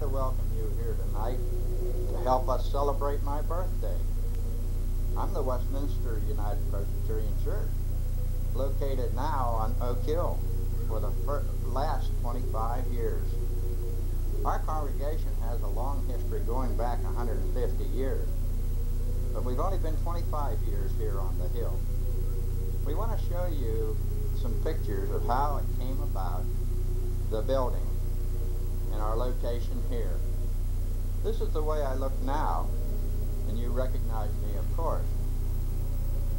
to welcome you here tonight to help us celebrate my birthday. I'm the Westminster United Presbyterian Church, located now on Oak Hill for the last 25 years. Our congregation has a long history going back 150 years, but we've only been 25 years here on the hill. We want to show you some pictures of how it came about, the building, and our location here. This is the way I look now, and you recognize me, of course.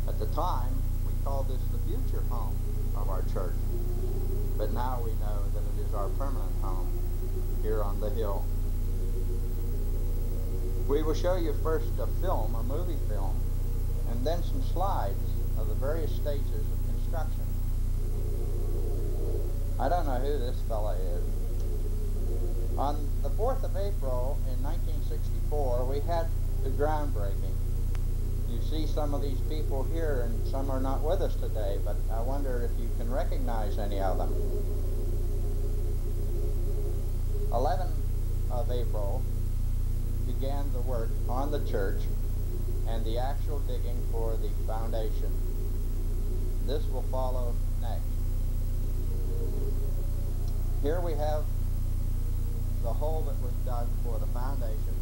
At the time, we called this the future home of our church, but now we know that it is our permanent home here on the hill. We will show you first a film, a movie film, and then some slides of the various stages of construction. I don't know who this fella is. On the 4th of April in 1964, we had the groundbreaking. You see some of these people here, and some are not with us today, but I wonder if you can recognize any of them. 11th of April began the work on the church and the actual digging for the foundation. This will follow next. Here we have the hole that was dug for the foundation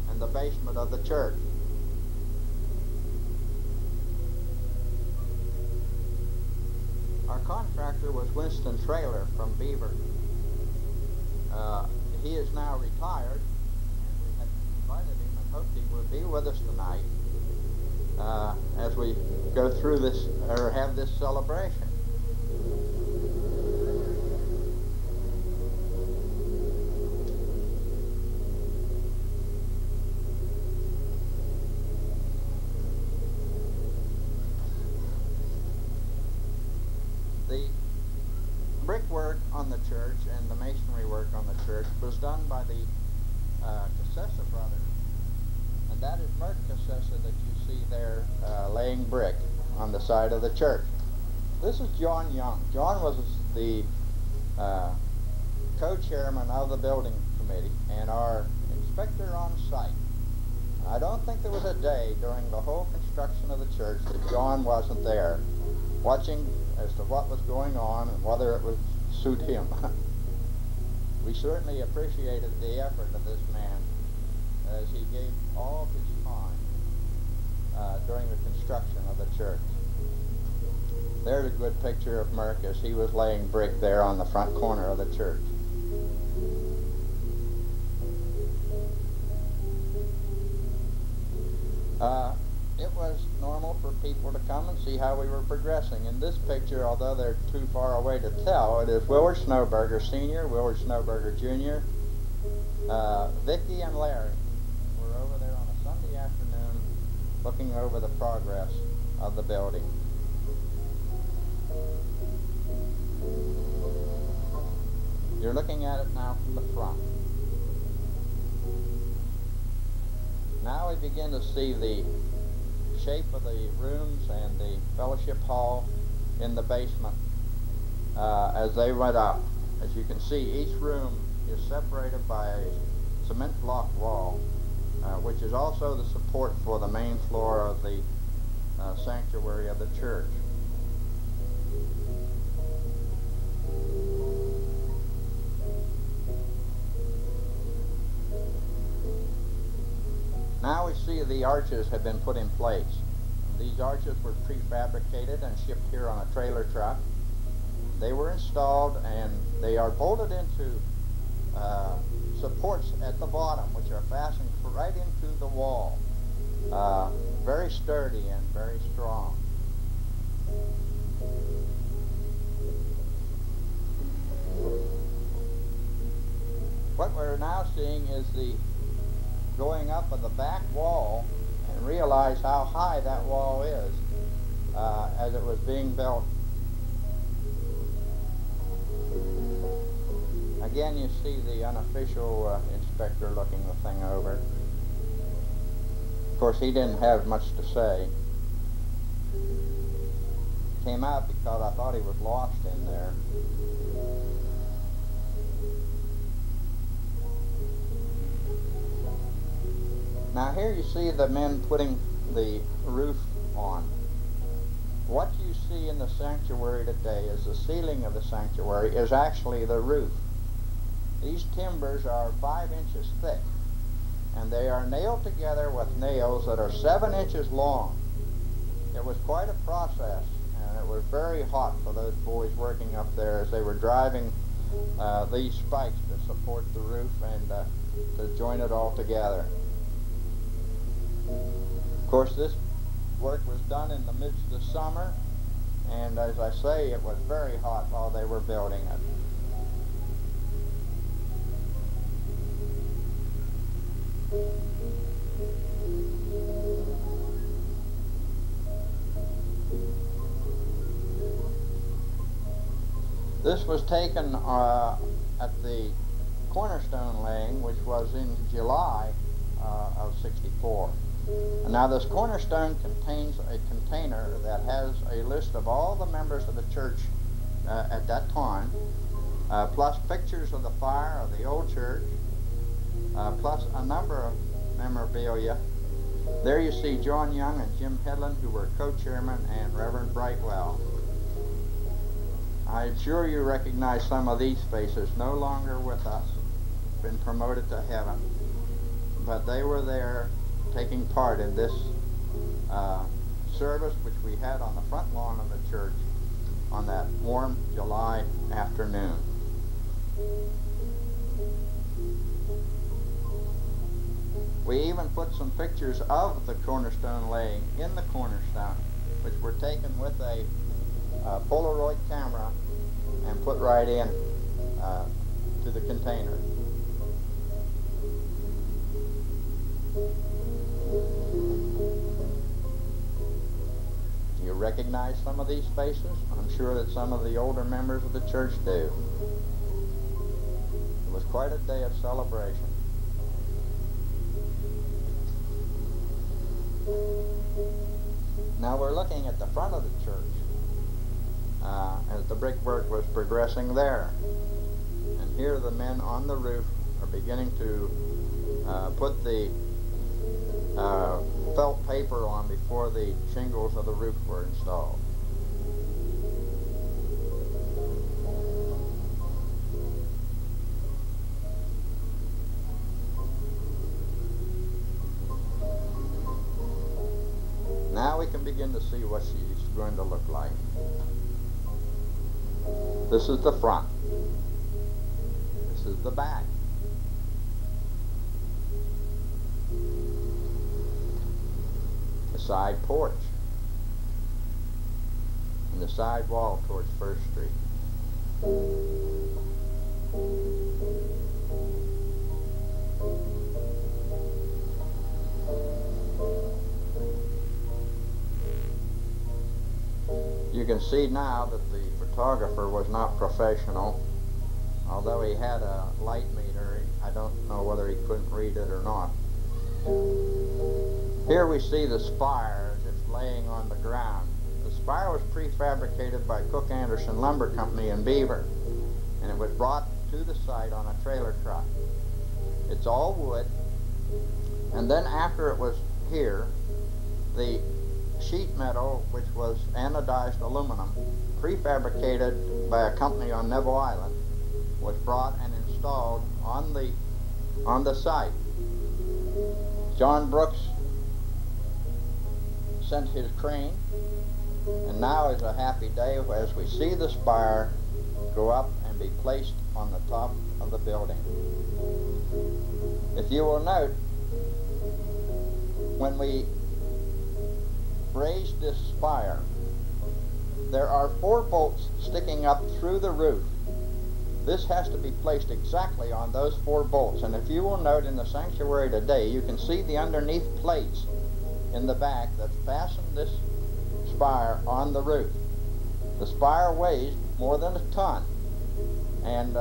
and the basement of the church. Our contractor was Winston Traylor from Beaver. He is now retired, and we had invited him and hoped he would be with us tonight as we go through this, or have this celebration. The brickwork on the church and the masonry work on the church was done by the Cassessa brothers, and that is Mert Cassessa that you see there laying brick on the side of the church. This is John Young. John was the co-chairman of the building committee and our inspector on site. I don't think there was a day during the whole construction of the church that John wasn't there, watching as to what was going on and whether it would suit him. We certainly appreciated the effort of this man as he gave all his time during the construction of the church. There's a good picture of Merck as he was laying brick there on the front corner of the church. It was normal for people to come and see how we were progressing. In this picture, although they're too far away to tell, it is Willard Snowberger Sr., Willard Snowberger Jr., Vicky and Larry were over there on a Sunday afternoon looking over the progress of the building. You're looking at it now from the front. Now we begin to see the shape of the rooms and the fellowship hall in the basement as they went up. As you can see, each room is separated by a cement block wall, which is also the support for the main floor of the sanctuary of the church. Now we see the arches have been put in place. These arches were prefabricated and shipped here on a trailer truck. They were installed and they are bolted into supports at the bottom, which are fastened right into the wall. Very sturdy and very strong. What we're now seeing is the going up of the back wall, and realize how high that wall is as it was being built. Again, you see the unofficial inspector looking the thing over. Of course, he didn't have much to say. Came out because I thought he was lost in there. Now here you see the men putting the roof on. What you see in the sanctuary today is the ceiling of the sanctuary is actually the roof. These timbers are 5 inches thick, and they are nailed together with nails that are 7 inches long. It was quite a process, and it was very hot for those boys working up there as they were driving these spikes to support the roof and to join it all together. Of course, this work was done in the midst of the summer, and as I say, it was very hot while they were building it. This was taken at the cornerstone laying, which was in July of '64. And now this cornerstone contains a container that has a list of all the members of the church at that time, plus pictures of the fire of the old church, plus a number of memorabilia. There you see John Young and Jim Headland, who were co-chairmen, and Reverend Brightwell. I'm sure you recognize some of these faces, no longer with us, been promoted to heaven, but they were there taking part in this service which we had on the front lawn of the church on that warm July afternoon. We even put some pictures of the cornerstone laying in the cornerstone, which were taken with a Polaroid camera and put right in to the container. You recognize some of these faces? I'm sure that some of the older members of the church do. It was quite a day of celebration. Now we're looking at the front of the church as the brickwork was progressing there. And here the men on the roof are beginning to put the felt paper on before the shingles of the roof were installed. Now we can begin to see what she's going to look like. This is the front. This is the back. The side porch. And the side wall towards First Street. You can see now that the photographer was not professional. Although he had a light meter, I don't know whether he couldn't read it or not. Here we see the spire just laying on the ground. The spire was prefabricated by Cook Anderson Lumber Company in Beaver, and it was brought to the site on a trailer truck. It's all wood, and then after it was here, the sheet metal, which was anodized aluminum, prefabricated by a company on Neville Island, was brought and installed on the site. John Brooks sent his crane, and now is a happy day as we see the spire go up and be placed on the top of the building. If you will note, when we raised this spire, there are 4 bolts sticking up through the roof. This has to be placed exactly on those 4 bolts, and if you will note in the sanctuary today, you can see the underneath plates in the back that fasten this spire on the roof. The spire weighs more than a ton, and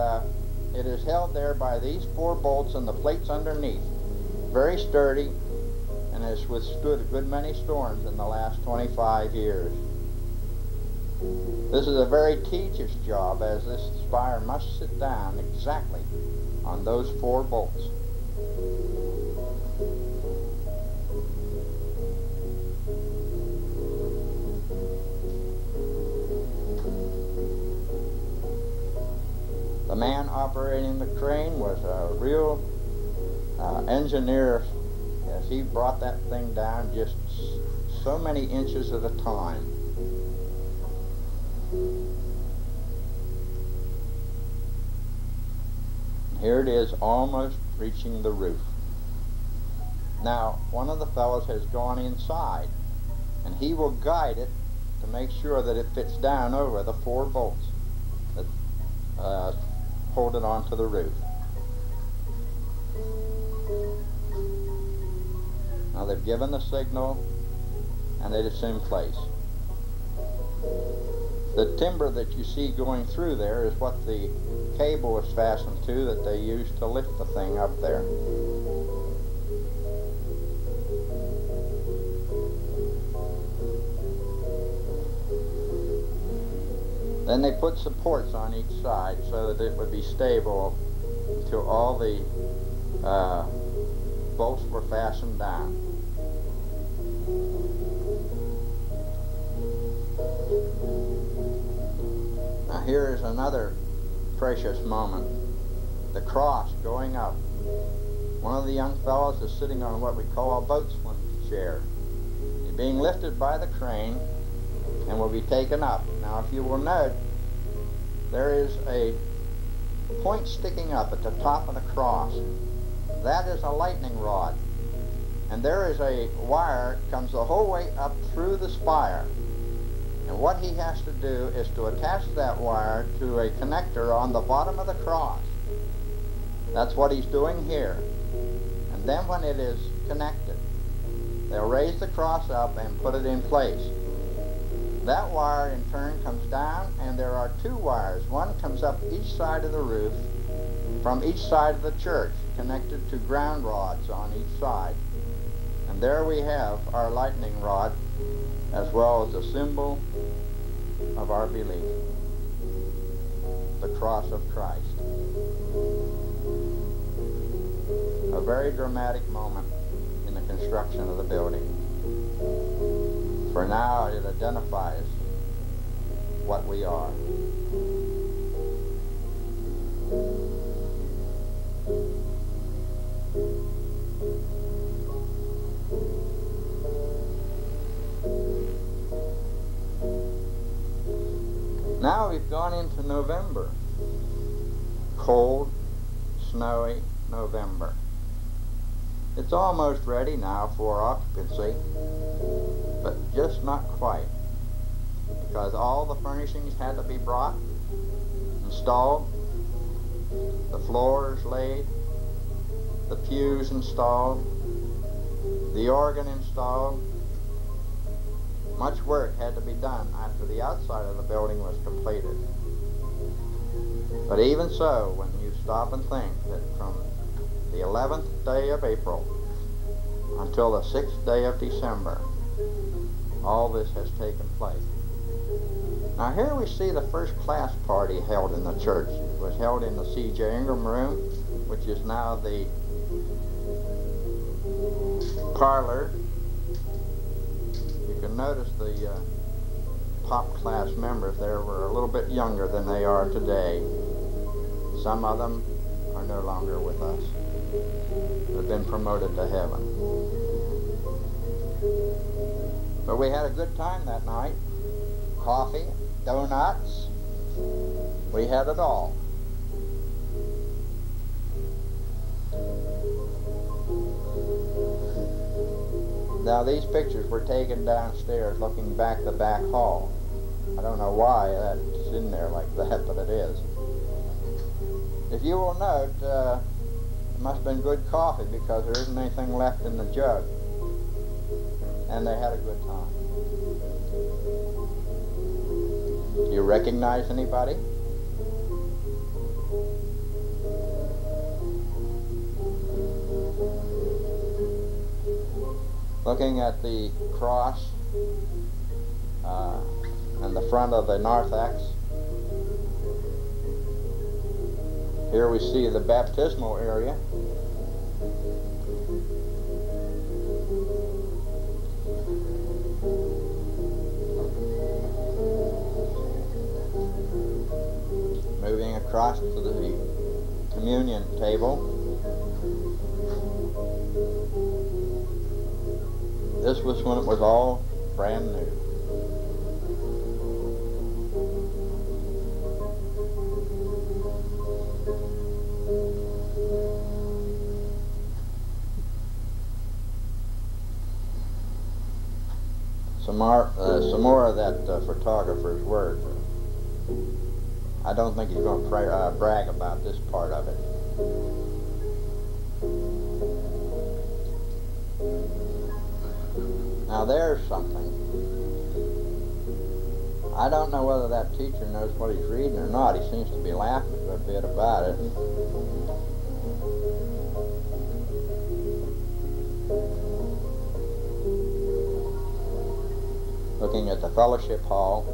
it is held there by these 4 bolts and the plates underneath. Very sturdy, and has withstood a good many storms in the last 25 years. This is a very tedious job, as this spire must sit down exactly on those 4 bolts. The man operating the crane was a real engineer, as he brought that thing down just so many inches at a time. Here it is, almost reaching the roof. Now, one of the fellows has gone inside, and he will guide it to make sure that it fits down over the 4 bolts that hold it onto the roof. Now they've given the signal, and it's in place. The timber that you see going through there is what the cable is fastened to that they use to lift the thing up there. Then they put supports on each side so that it would be stable until all the bolts were fastened down. Now here is another precious moment. The cross going up. One of the young fellows is sitting on what we call a boatswain's chair. He's being lifted by the crane and will be taken up. Now, if you will note, there is a point sticking up at the top of the cross. That is a lightning rod. And there is a wire that comes the whole way up through the spire. And what he has to do is to attach that wire to a connector on the bottom of the cross. That's what he's doing here. And then when it is connected, they'll raise the cross up and put it in place. That wire in turn comes down, and there are 2 wires. One comes up each side of the roof from each side of the church, connected to ground rods on each side. And there we have our lightning rod, as well as a symbol of our belief, the cross of Christ. A very dramatic moment in the construction of the building. For now it identifies what we are. Now we've gone into November. Cold, snowy November. It's almost ready now for occupancy, but just not quite, because all the furnishings had to be brought, installed, the floors laid, the pews installed, the organ installed. Much work had to be done after the outside of the building was completed. But even so, when you stop and think that from the 11th day of April until the 6th day of December, all this has taken place. Now here we see the first class party held in the church. It was held in the C.J. Ingram room, which is now the parlor. You can notice the top class members there were a little bit younger than they are today. Some of them are no longer with us. They've been promoted to heaven. But we had a good time that night. Coffee, donuts, we had it all. Now these pictures were taken downstairs looking back the back hall. I don't know why that's in there like that, but it is. If you will note, it must have been good coffee because there isn't anything left in the jug. And they had a good time. Do you recognize anybody? Looking at the cross and the front of the narthex, here we see the baptismal area. Moving across to the communion table. This was when it was all brand new. Some more of that photographer's work. I don't think he's going to brag about this part of it. Now there's something. I don't know whether that teacher knows what he's reading or not. He seems to be laughing a good bit about it. Looking at the fellowship hall.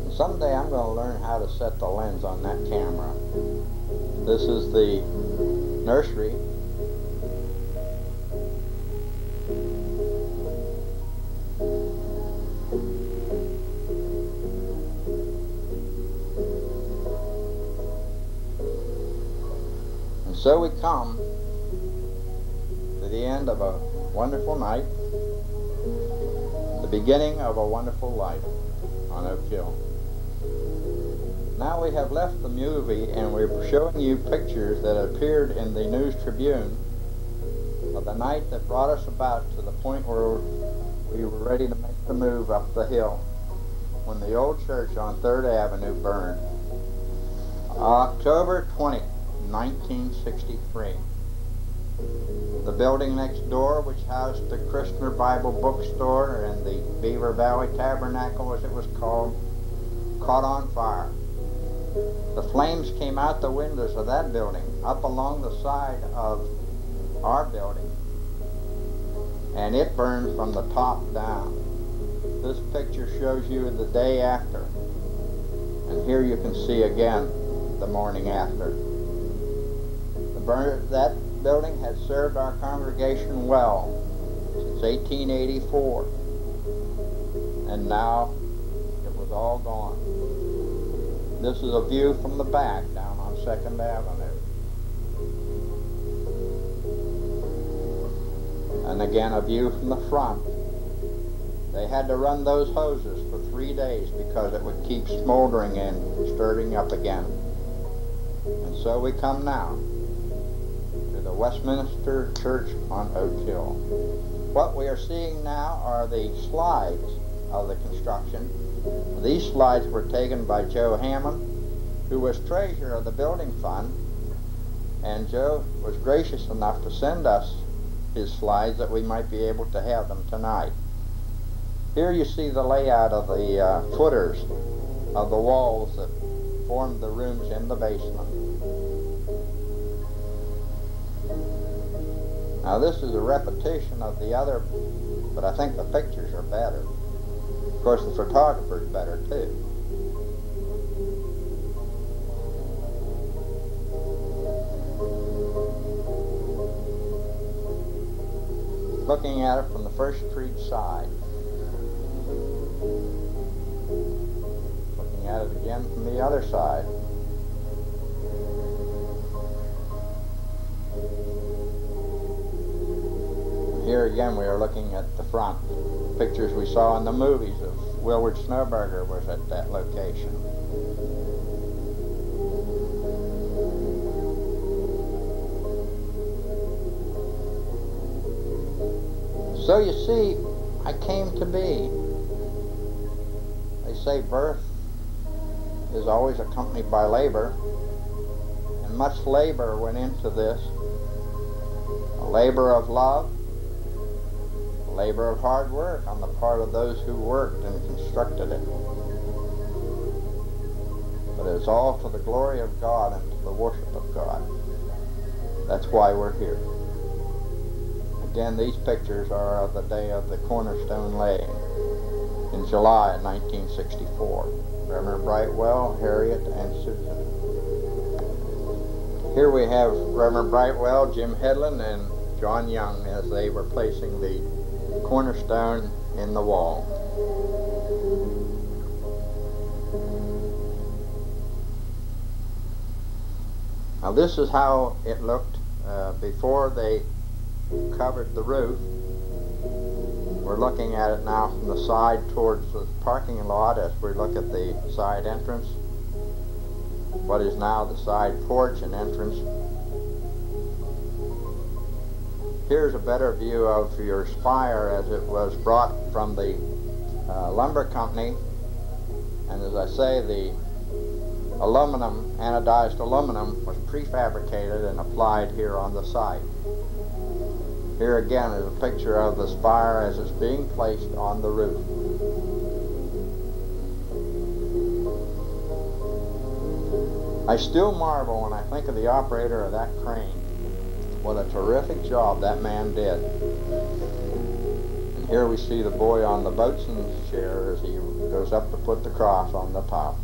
And someday I'm going to learn how to set the lens on that camera. This is the nursery. And so we come to the end of a wonderful night, the beginning of a wonderful life on Oak Hill. Now we have left the movie and we're showing you pictures that appeared in the News Tribune of the night that brought us about to the point where we were ready to make the move up the hill when the old church on 3rd Avenue burned. October 20, 1963. The building next door, which housed the Christner Bible Bookstore and the Beaver Valley Tabernacle, as it was called, caught on fire. The flames came out the windows of that building, up along the side of our building, and it burned from the top down. This picture shows you the day after, and here you can see again the morning after. That building had served our congregation well since 1884, and now it was all gone. This is a view from the back down on 2nd Avenue. And again a view from the front. They had to run those hoses for 3 days because it would keep smoldering and stirring up again. And so we come now to the Westminster Church on Oak Hill. What we are seeing now are the slides of the construction. These slides were taken by Joe Hammond, who was treasurer of the building fund, and Joe was gracious enough to send us his slides that we might be able to have them tonight. Here you see the layout of the footers of the walls that formed the rooms in the basement. Now this is a repetition of the other, but I think the pictures are better. Of course the photographer's better too. Looking at it from the First Street side. Looking at it again from the other side. Here again we are looking at the front. Pictures we saw in the movies of Willard Snowberger was at that location. So you see, I came to be. They say birth is always accompanied by labor, and much labor went into this. A labor of love, a labor of hard work on the part of those who worked and constructed it. But it's all to the glory of God and to the worship of God. That's why we're here. Again, these pictures are of the day of the cornerstone laying in July 1964. Reverend Brightwell, Harriet, and Susan. Here we have Reverend Brightwell, Jim Headland, and John Young as they were placing the cornerstone in the wall. Now this is how it looked before they covered the roof. We're looking at it now from the side towards the parking lot as we look at the side entrance, what is now the side porch and entrance. Here's a better view of your spire as it was brought from the lumber company, and as I say, the aluminum, anodized aluminum, was prefabricated and applied here on the site. Here again is a picture of the spire as it's being placed on the roof. I still marvel when I think of the operator of that crane. What a terrific job that man did. And here we see the boy on the boatswain's chair as he goes up to put the cross on the top.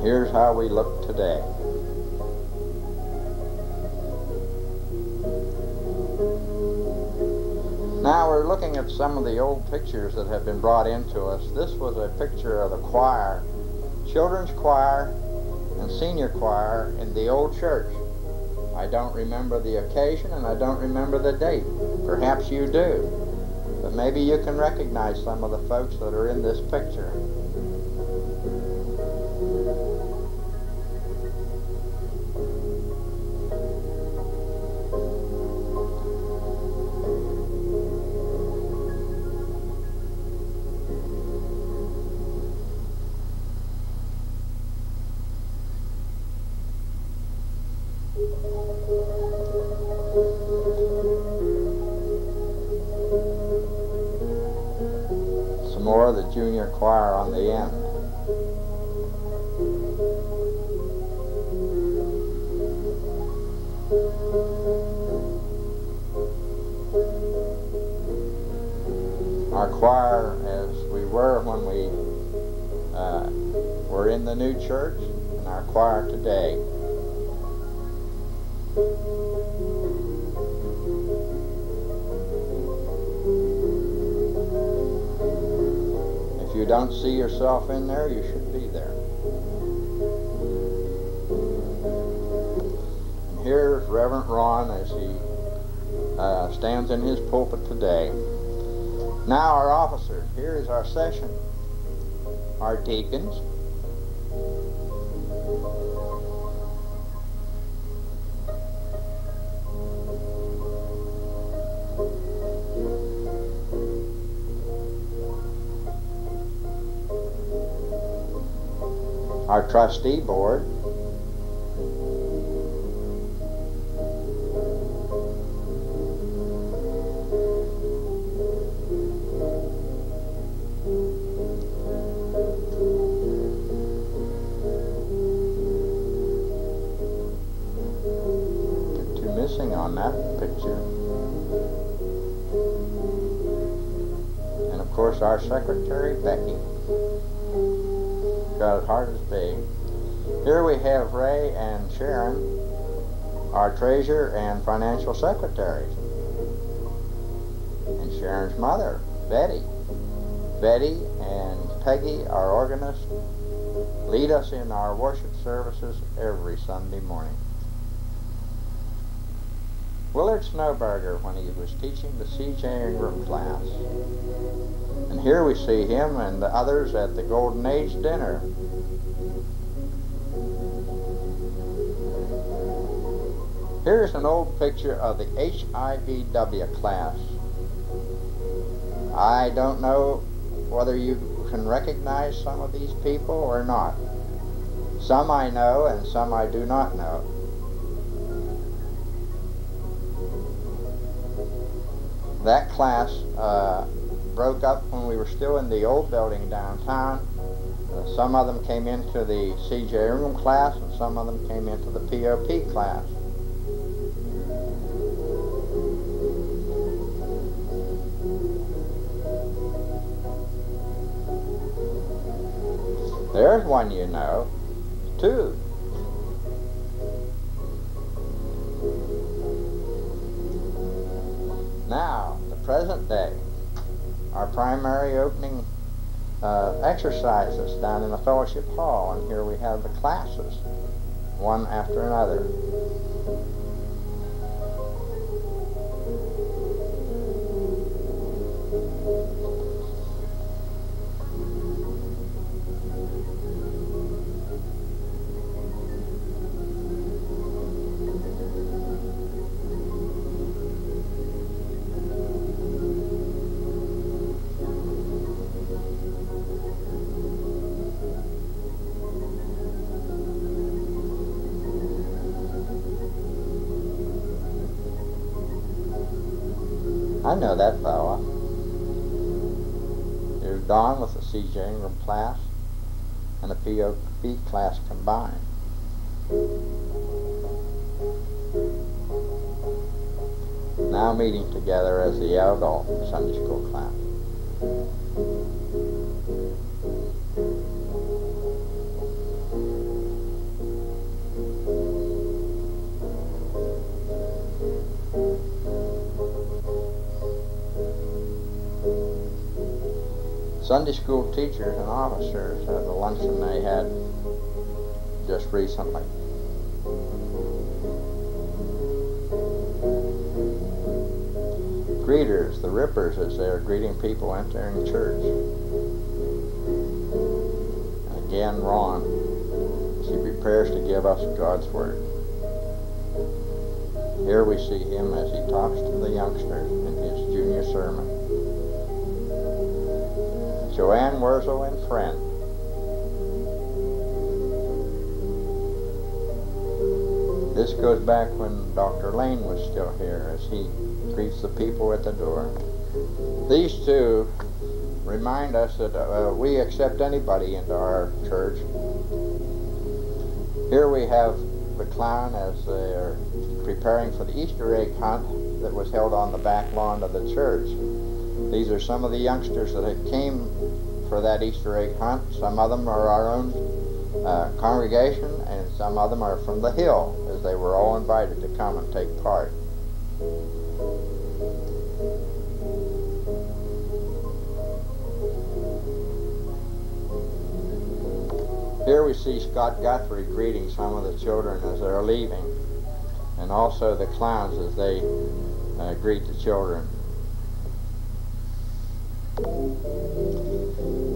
Here's how we look today. Now we're looking at some of the old pictures that have been brought into us. This was a picture of the choir, children's choir and senior choir in the old church. I don't remember the occasion and I don't remember the date. Perhaps you do. But maybe you can recognize some of the folks that are in this picture. Some more of the junior choir on the end. Our choir, as we were when we were in the new church, and our choir today. If you don't see yourself in there, you should be there. And here's Reverend Ron as he stands in his pulpit today. Now our officers. Here is our session. Our deacons. Our trustee board. Two missing on that picture. And of course our secretary, Becky. Got it hard as big. Here we have Ray and Sharon, our treasurer and financial secretaries. And Sharon's mother, Betty. Betty and Peggy, our organist, lead us in our worship services every Sunday morning. Willard Snowberger when he was teaching the C.J. Ingram class. And here we see him and the others at the Golden Age dinner. Here's an old picture of the HIVW class. I don't know whether you can recognize some of these people or not. Some I know and some I do not know. That class broke up when we were still in the old building downtown. Some of them came into the C.J. Ingram class and some of them came into the POP class. There's one you know. 2. Now, the present day, our primary opening exercises down in the fellowship hall, and here we have the classes, one after another. I know that fella. There's Don with the C.J. Ingram class and the P.O.P. class combined. Now meeting together as the adult Sunday school class. Sunday school teachers and officers at the luncheon they had just recently. Greeters, the rippers, as they are greeting people entering church. And again, Ron, as he prepares to give us God's Word. Here we see him as he talks to the youngsters in his junior sermon. Joanne Wurzel and friend. This goes back when Dr. Lane was still here as he greets the people at the door. These two remind us that we accept anybody into our church. Here we have the clown as they are preparing for the Easter egg hunt that was held on the back lawn of the church. These are some of the youngsters that came for that Easter egg hunt. Some of them are our own congregation, and some of them are from the Hill, as they were all invited to come and take part. Here we see Scott Guthrie greeting some of the children as they're leaving, and also the clowns as they greet the children.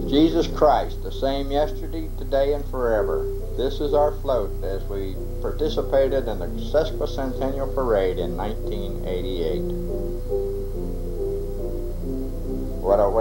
Jesus Christ, the same yesterday, today, and forever. This is our float as we participated in the Sesquicentennial Parade in 1988. What a way